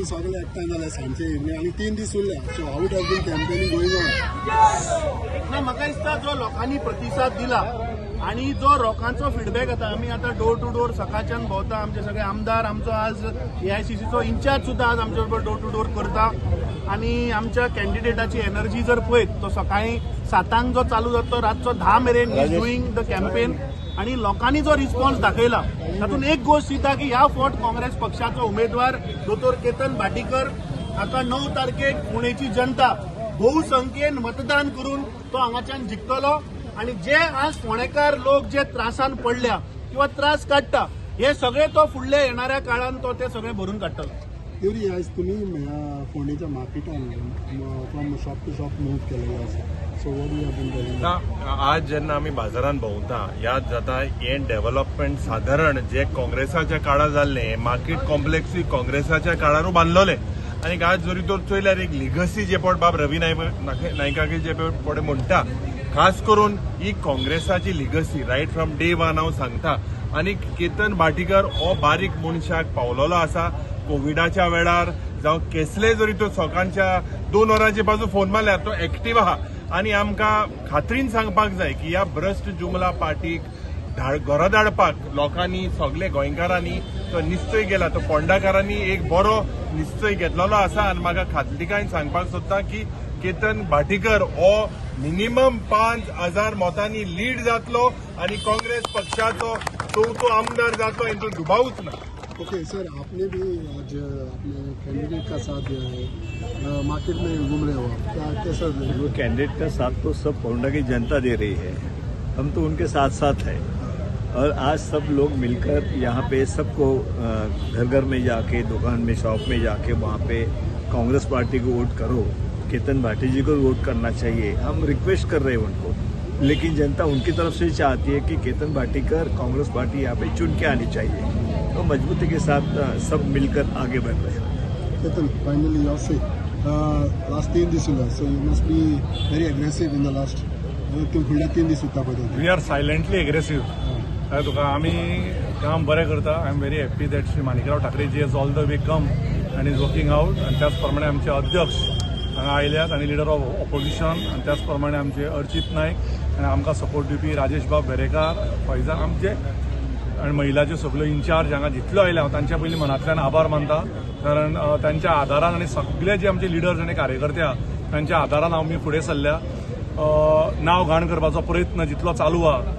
सगळे एकठांय जाले सांजचे इवनिंग आणि 3 दीस उरल्या. So how it has been campaigning going on. म्हाका दिसता जो लोकांनी प्रतिसाद दिला आणि जो लोकांचो फीडबॅक येता, आमी आता डोर टू डोर सकाळच्यान भोंवता. आमचे सगळे आमदार, आमचो आज AICCचो इंचार्ज सुद्धा आज आमचे बरोबर डोर टू डोर करता. आणि आमच्या कॅन्डिडेटाची एनर्जी जर पळयत तो सकाळी 7 जो चालू जातो रातचो 10 मेरेन इज डुईंग द कॅम्पेन. आणि लोकांनी जो रिस्पॉन्स दाखयला तातूंत एक गोष्ट दिता की ह्या फावट काँग्रेस पक्षाचो उमेदवार दोतोर केतन भाटीकर हाका 9 तारखेक पुणेची जनता बहुसंख्येन मतदान करून तो हांगाच्यान जिखतलो. आणि जे आज फोंडेकार लोक जे त्रासान पडल्या किंवा त्रास काडटा हे सगळे तो फुडल्या येणाऱ्या काळात तो ते सगळे भरून काडटलो. एवरी आज तुम्ही फोंडेच्या मार्केटान from shop to shop move केलेलो आसा. So what you have been doing? आज जेन्ना आमी बाजारात भोंवता याद जाता हे डेव्हलपमेंट साधारण जे काँग्रेसाच्या काळात जाल्ले मार्केट कॉम्प्लेक्सूय काँग्रेसाच्या काळारूच बांदलोले. आणि आज जरी तर चोयल्यार एक लिगसी जे पड बाब रवी नायकागे जे पडे म्हणटा खास करून ही काँग्रेसाची legacy right from day one हांव सांगता. आणि केतन भाटीकर हो बारीक मनशाक पावलेलो आसा. कोविडाच्या वेळार जावं कसले जरी तो सकाळच्या 2 वरांचे पासून फोन मारल्यार तो एक्टीव आहा. आणि आमकां खात्रीन सांगपाक जाय की ह्या भ्रश्ट जुमला पार्टीक घरा धाडपाक लोकांनी सगळे गोंयकारांनी तो निश्चय केला. तो फोंडाकारांनी एक बरो निश्चय घेतलेलो आसा. आणि म्हाका खात्रीकायेन सांगपाक सोदता की केतन भाटीकर हो मिनिमम 5,000 मतांनी लीड जातलो आणि काँग्रेस पक्षाचो चौथो आमदार जातलो हातूंत दुबावूच ना. ओके सर, आपने भी आज अपने कैंडिडेट का साथ दिया है, मार्केट में घूम रहे हो आप, क्या कैसा? वो कैंडिडेट का साथ तो सब पोंडा की जनता दे रही है, हम तो उनके साथ साथ हैं. और आज सब लोग मिलकर यहाँ पे सबको घर घर में जाके, दुकान में, शॉप में जाके वहाँ पे कांग्रेस पार्टी को वोट करो, केतन भाटी जी को वोट करना चाहिए. हम रिक्वेस्ट कर रहे हैं उनको, लेकिन जनता उनकी तरफ से चाहती है कि केतन भाटीकर कांग्रेस पार्टी यहाँ पे चुन के आनी चाहिए. तो मजबूती के साथ सब मिलकर आगे बढ़ रहे हैं. केतन, फाइनली योर से लास्ट 3 दीस उरला, so you must be very aggressive in the last. तुम फुडल्या 3 दीस उरता पळय. We are silently aggressive. काय तुका आमी काम बरें करता. I am very happy that Shri Manikrao Thakre ji has all the way come and is working out. आणि त्याच प्रमाणे आमचे अध्यक्ष हांगा आयल्यात आणि लिडर ऑफ ऑपोजिशन. आणि त्याच प्रमाणे आमचे अर्चित नायक आणि आमकां सपोर्ट दिवपी राजेश बाब बेरेकार, फैजान आमचे आणि महिलाचे सगळे इंचार्ज हांगा जितलो आयल्या हांव तांच्या पयलीं मनांतल्यान आभार मानता. कारण तांच्या आदारान आणि सगळे जे आमचे लिडर्स आणि कार्यकर्ते आहा तांच्या आदारान आमी फुडें सरल्या. नांव घाण करपाचो प्रयत्न जितलो चालू आहा,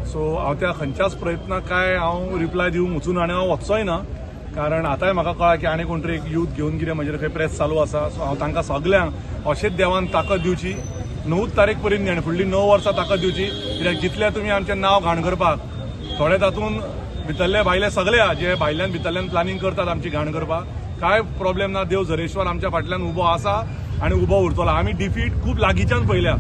सो हांव त्या खंयच्याच प्रयत्नाक काय हांव रिप्लाय दिवंक वचून आनी हांव वचचोय ना. कारण आतांय म्हाका कळ्ळां की आनी कोण तरी एक यूथ घेवन कितें म्हजेर खंय प्रेस चालू आसा. सो हांव तांकां सगल्यांक अशेंच देवान ताकद दिवची. 9 तारीख पर्यंत आनी फुडलीं 9 वर्सां ताकद दिवची. कित्याक जितले तुमी आमचें नांव घाण करपाक, थोडे तातूंत भितरले भायले सगळे आहा जे भायल्यान भितरल्यान प्लॅनिंग करतात आमची घाण करपाक. काय प्रॉब्लेम ना. देव झरेश्वर आमच्या फाटल्यान उबो आसा आनी उबो उरतलो. आमी डिफीट खूब लागींच्यान पळयल्या,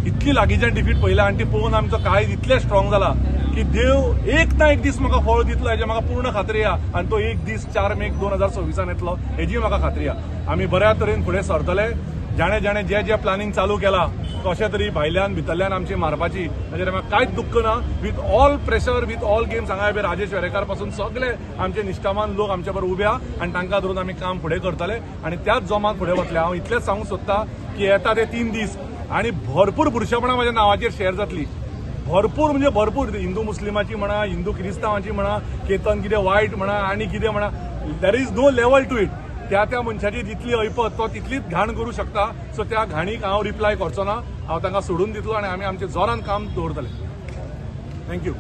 इतली लागींच्यान डिफीट पळयल्या. आनी ती पळोवन आमचो काळीज इतलें स्ट्रॉंग जाला की देव एक ना एक दीस म्हाका फळ दितलो हेजी म्हाका पूर्ण खात्री आहा. आनी तो एक दीस 4 मे 2026 येतलो हेजी म्हाका खात्री आहा. आमी बऱ्या तरेन फुडें सरतले. जाणे जाणे जे जे प्लॅनिंग चालू केला कशें तरी भायल्यान भितरल्यान आमची मारपाची ताचेर म्हाका कांयच दुख्ख ना. With all pressure, with all games हांगा बी राजेश वेरेकार पासून सगळे आमचे निश्ठावान लोक आमच्या बरोबर उबे आहा आनी तांकां धरून आमी काम फुडें करतले. आनी त्याच जोमात फुडें वतले. हांव इतलेंच सांगूंक सोदतां की येता ते 3 दीस आनी भरपूर बुरशेपणां म्हाज्या नांवाचेर शेअर जातली. भरपूर म्हणजे भरपूर. हिंदू मुस्लिमाची म्हणा, हिंदू क्रिस्तांवांची म्हणा, केतन कितें वायट म्हणा आनी कितें म्हणा, there is no level to it. त्या मनशाची जितली ऐपत तो तितलीच घाण करूं शकता. सो त्या घाणीक हांव रिप्लाय करचो ना. हांव तांकां सोडून दितलो आनी आमी आमचे जोरान काम दवरतले. थँक्यू.